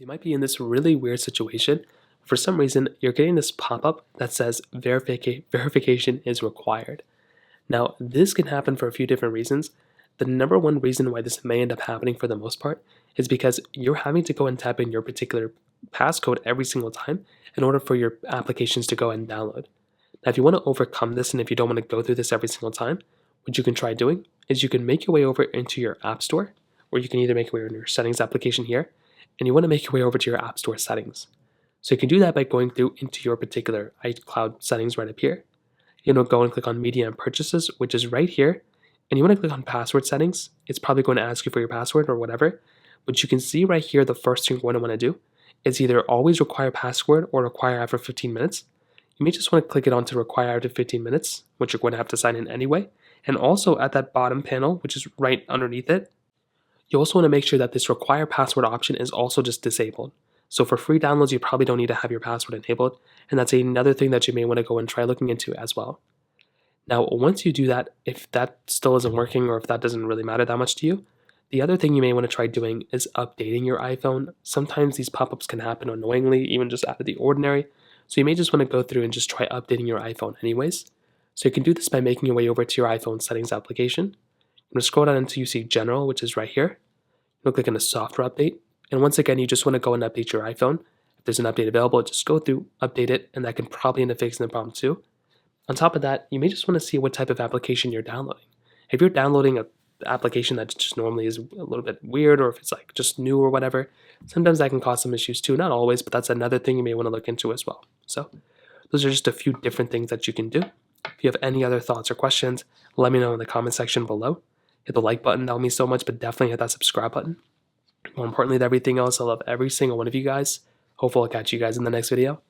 You might be in this really weird situation. For some reason, you're getting this pop-up that says verification is required. Now, this can happen for a few different reasons. The number one reason why this may end up happening for the most part is because you're having to go and type in your particular passcode every single time in order for your applications to go and download. Now, if you want to overcome this and if you don't want to go through this every single time, what you can try doing is you can make your way over into your App Store, or you can either make your way in your settings application here, and you want to make your way over to your App Store settings. So you can do that by going through into your particular iCloud settings right up here. Go and click on Media and Purchases, which is right here, and you want to click on Password Settings. It's probably going to ask you for your password or whatever, but you can see right here the first thing you're going to want to do is either always require password or require after 15 minutes. You may just want to click it on to require after 15 minutes, which you're going to have to sign in anyway. And also at that bottom panel, which is right underneath it, you also want to make sure that this require password option is also just disabled. So for free downloads, you probably don't need to have your password enabled, and that's another thing that you may want to go and try looking into as well. Now, once you do that, if that still isn't working or if that doesn't really matter that much to you, the other thing you may want to try doing is updating your iPhone. Sometimes these pop-ups can happen annoyingly, even just out of the ordinary, so you may just want to go through and just try updating your iPhone anyways. So you can do this by making your way over to your iPhone settings application. I'm going to scroll down until you see General, which is right here. You'll click on the software update. And once again, you just want to go and update your iPhone. If there's an update available, just go through, update it, and that can probably end up fixing the problem too. On top of that, you may just want to see what type of application you're downloading. If you're downloading an application that just normally is a little bit weird, or if it's like just new or whatever, sometimes that can cause some issues too. Not always, but that's another thing you may want to look into as well. So those are just a few different things that you can do. If you have any other thoughts or questions, let me know in the comment section below. Hit the like button, that would mean so much, but definitely hit that subscribe button. More importantly than everything else, I love every single one of you guys. Hopefully I'll catch you guys in the next video.